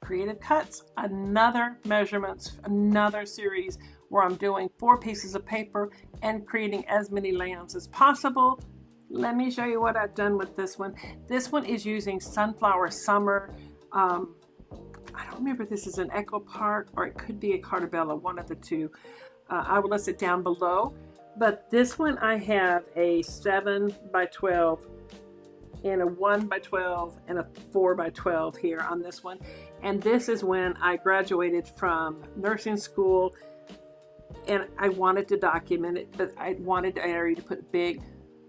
Creative Cuts, another measurements, another series where I'm doing 4 pieces of paper and creating as many layouts as possible. Let me show you what I've done with this one. This one is using Sunflower Summer. I don't remember if this is an Echo Park or it could be a Cartabella, one of the two. I will list it down below. But this one I have a 7 by 12 and a 1 by 12 and a 4 by 12 here on this one. And this is when I graduated from nursing school, and I wanted to document it, but I wanted the area to put big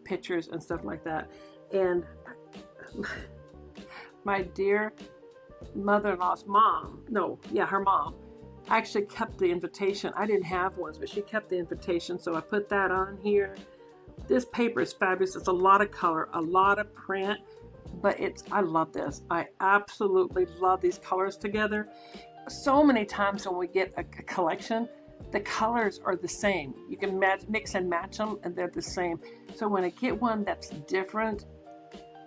pictures and stuff like that. And my dear mother-in-law's mom, her mom, actually kept the invitation. I didn't have ones, but she kept the invitation, so I put that on here. This paper is fabulous. It's a lot of color, a lot of print, but I love this. I absolutely love these colors together. So many times when we get a collection, the colors are the same. You can mix and match them, and they're the same. So when I get one that's different,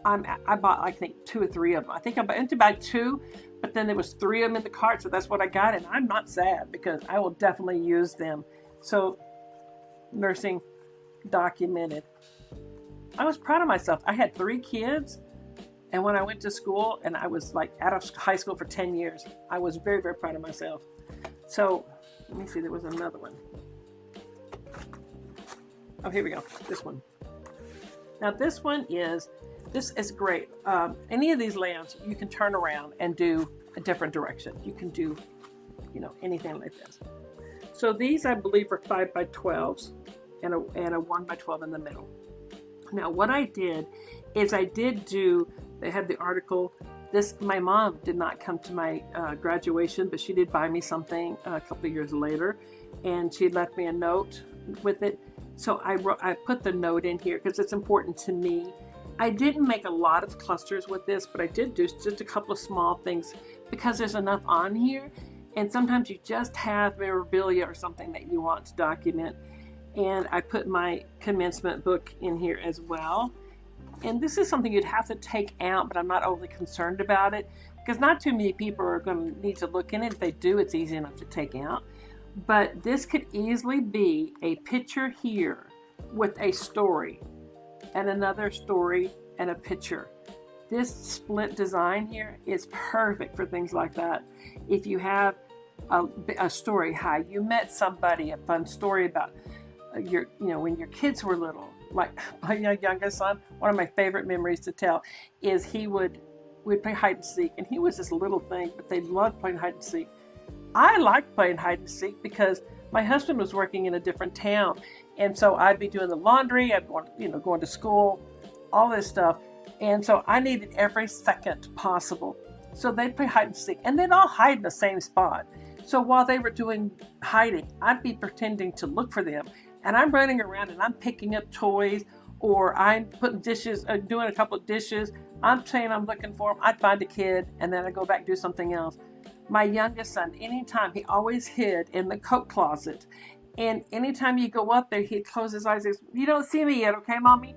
I bought, I think, 2 or 3 of them. I think I went to buy 2, but then there was 3 of them in the cart, so that's what I got, and I'm not sad because I will definitely use them. So, nursing documented. I was proud of myself. I had 3 kids, and when I went to school, and I was like out of high school for 10 years, I was very, very proud of myself. So, let me see, there was another one. Oh, here we go, this one. Now this is great. Any of these layouts, you can turn around and do a different direction. You can do, anything like this. So these, I believe, are 5 by 12s and a 1 by 12 in the middle. Now what I did is they had the article. My mom did not come to my graduation, but she did buy me something a couple of years later, and she left me a note with it. So I put the note in here because it's important to me. I didn't make a lot of clusters with this, but I did do just a couple of small things because there's enough on here. And sometimes you just have memorabilia or something that you want to document. And I put my commencement book in here as well. And this is something you'd have to take out, but I'm not overly concerned about it because not too many people are going to need to look in it. If they do, it's easy enough to take out. But this could easily be a picture here with a story and another story and a picture. This split design here is perfect for things like that. If you have a story, how you met somebody, a fun story about when your kids were little. Like my youngest son, one of my favorite memories to tell is we'd play hide and seek, and he was this little thing, but they loved playing hide and seek. I liked playing hide and seek because my husband was working in a different town, and so I'd be doing the laundry, I'd going to school, all this stuff, and so I needed every second possible. So they'd play hide and seek, and they'd all hide in the same spot. So while they were doing hiding, I'd be pretending to look for them. And I'm running around and I'm picking up toys, or I'm putting dishes, doing a couple of dishes. I'm saying I'm looking for them. I'd find a kid and then I go back and do something else. My youngest son, anytime, he always hid in the coat closet. And anytime you go up there, he'd close his eyes and say, "You don't see me yet, okay, Mommy?"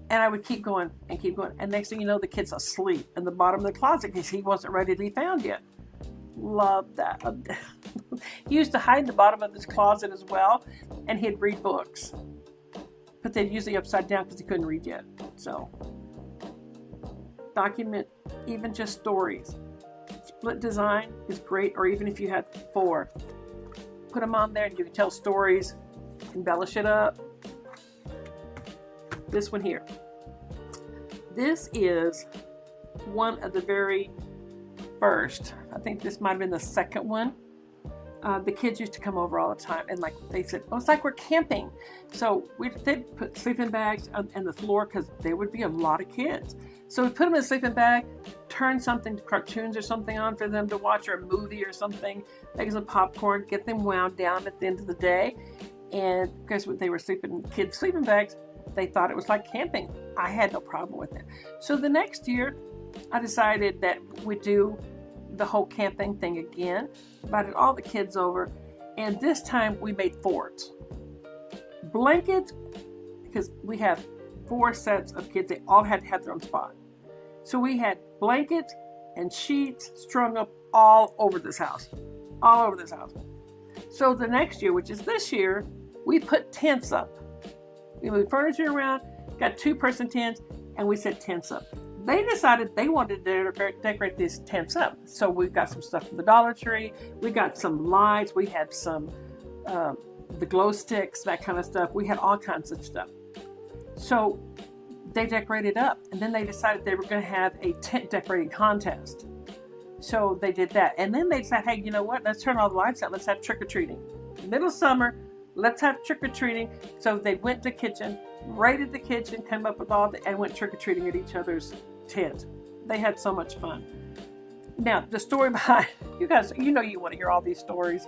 And I would keep going and keep going. And next thing you know, the kid's asleep in the bottom of the closet because he wasn't ready to be found yet. Love that. He used to hide in the bottom of his closet as well, and he'd read books, but they'd usually upside down because he couldn't read yet. So document even just stories. Split design is great, or even if you had 4, put them on there and you can tell stories, embellish it up. This one here, this is one of the very first, I think this might have been the second one. The kids used to come over all the time, and like they said, "Oh, it's like we're camping." So they'd put sleeping bags on the floor because there would be a lot of kids. So we put them in a sleeping bag, turn something, cartoons or something on for them to watch, or a movie or something, make some popcorn, get them wound down at the end of the day. And because they were kids' sleeping bags, they thought it was like camping. I had no problem with it. So the next year, I decided that we'd do the whole camping thing again, invited all the kids over, and this time we made forts. Blankets, because we have 4 sets of kids, they all had to have their own spot. So we had blankets and sheets strung up all over this house. All over this house. So the next year, which is this year, we put tents up. We moved furniture around, got 2-person tents, and we set tents up. They decided they wanted to decorate these tents up. So we've got some stuff from the Dollar Tree. We got some lights. We had some, the glow sticks, that kind of stuff. We had all kinds of stuff. So they decorated up. And then they decided they were going to have a tent decorating contest. So they did that. And then they said, hey, you know what? Let's turn all the lights out. Let's have trick-or-treating. Middle of summer, let's have trick-or-treating. So they went to the kitchen, raided the kitchen, came up with and went trick-or-treating at each other's tent. They had so much fun. Now, the story behind, you guys, you know you want to hear all these stories.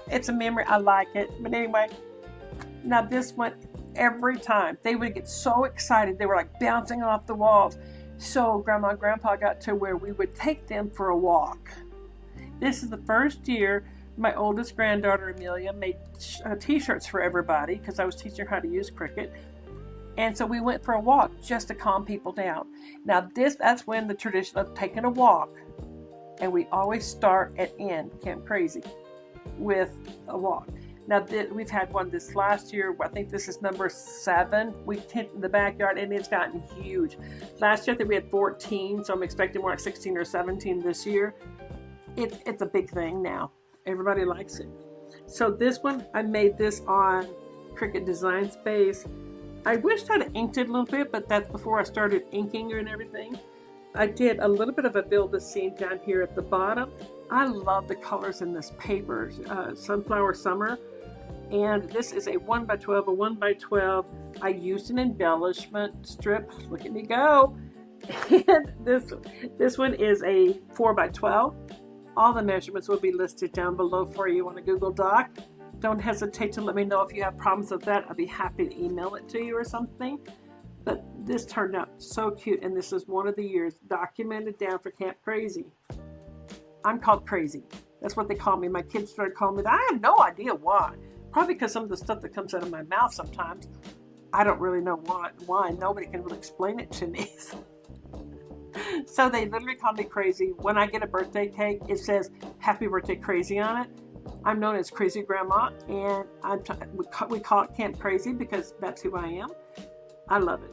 It's a memory. I like it. But anyway, now this one, every time, they would get so excited. They were like bouncing off the walls. So Grandma and Grandpa got to where we would take them for a walk. This is the first year my oldest granddaughter, Amelia, made t-shirts for everybody because I was teaching her how to use Cricut. And so we went for a walk just to calm people down. Now that's when the tradition of taking a walk, and we always start and end Camp Crazy with a walk. Now we've had one this last year. I think this is number 7. We tent in the backyard, and it's gotten huge. Last year I think we had 14, so I'm expecting more like 16 or 17 this year. It's a big thing now. Everybody likes it. So this one, I made this on Cricut Design Space. I wished I'd inked it a little bit, but that's before I started inking and everything. I did a little bit of a build a scene down here at the bottom. I love the colors in this paper, Sunflower Summer. And this is a 1x12, a 1x12. I used an embellishment strip. Look at me go. And this one is a 4x12. All the measurements will be listed down below for you on a Google Doc. Don't hesitate to let me know if you have problems with that. I'll be happy to email it to you or something. But this turned out so cute, and this is one of the years documented down for Camp Crazy. I'm called Crazy. That's what they call me. My kids started calling me that. I have no idea why. Probably because some of the stuff that comes out of my mouth sometimes, I don't really know why. Nobody can really explain it to me. So they literally call me Crazy. When I get a birthday cake, it says Happy Birthday Crazy on it. I'm known as Crazy Grandma, and we call it Camp Crazy because that's who I am. I love it.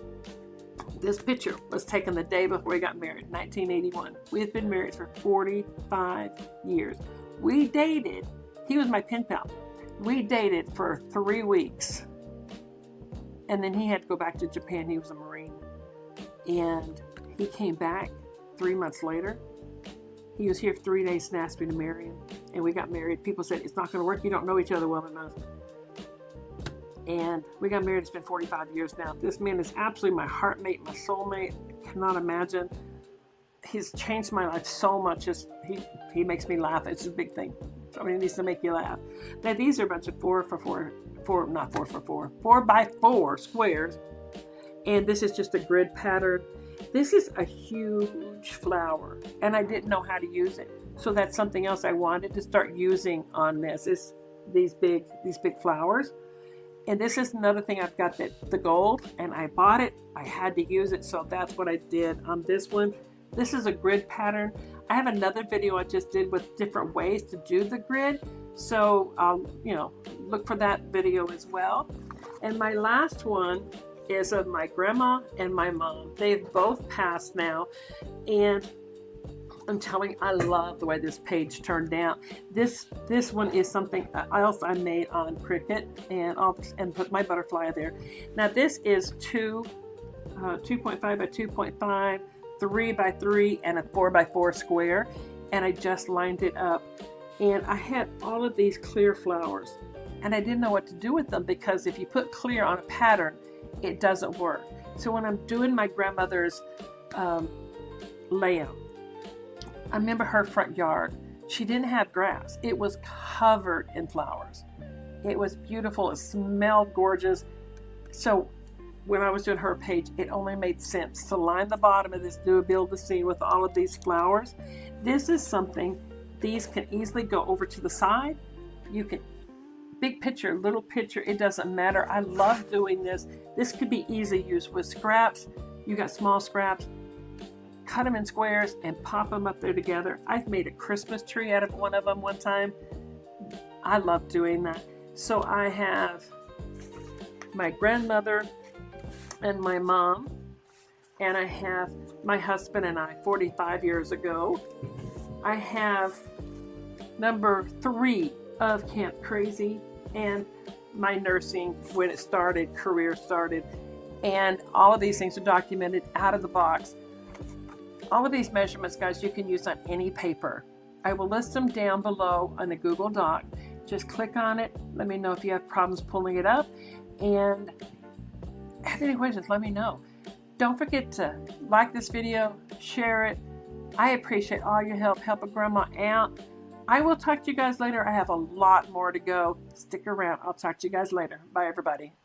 This picture was taken the day before we got married, 1981. We had been married for 45 years. We dated. He was my pen pal. We dated for 3 weeks. And then he had to go back to Japan. He was a Marine. And he came back 3 months later. He was here for 3 days and asked me to marry him. And we got married. People said, it's not going to work. You don't know each other well enough. And we got married. It's been 45 years now. This man is absolutely my heartmate, my soulmate. I cannot imagine. He's changed my life so much. He makes me laugh. It's a big thing. Somebody needs to make you laugh. Now, these are a bunch of 4x4 squares. And this is just a grid pattern. This is a huge flower, and I didn't know how to use it. So that's something else I wanted to start using on this, is these big flowers. And this is another thing I've got, the gold, and I bought it. I had to use it, so that's what I did on this one. This is a grid pattern. I have another video I just did with different ways to do the grid. So I'll, look for that video as well. And my last one is of my grandma and my mom. They've both passed now. And I'm telling you, I love the way this page turned out. This one is something I made on Cricut, and put my butterfly there. Now this is 2.5 by 2.5, 3 by 3, and a 4 by 4 square. And I just lined it up. And I had all of these clear flowers, and I didn't know what to do with them, because if you put clear on a pattern, it doesn't work. So when I'm doing my grandmother's layout, I remember her front yard. She didn't have grass. It was covered in flowers. It was beautiful. It smelled gorgeous. So when I was doing her page, it only made sense to line the bottom of this, build the scene with all of these flowers. This is something, these can easily go over to the side. You can, big picture, little picture, it doesn't matter. I love doing this. This could be easily used with scraps. You got small scraps. cut them in squares and pop them up there together. I've made a Christmas tree out of one of them one time. I love doing that. So I have my grandmother and my mom, and I have my husband and I 45 years ago. I have number 3 of Camp Crazy and my nursing when it started, career started. And all of these things are documented out of the box. All of these measurements, guys, you can use on any paper. I will list them down below on the Google Doc. Just click on it. Let me know if you have problems pulling it up. And have any questions, let me know. Don't forget to like this video, share it. I appreciate all your help helping Grandma out. I will talk to you guys later. I have a lot more to go. Stick around. I'll talk to you guys later. Bye, everybody.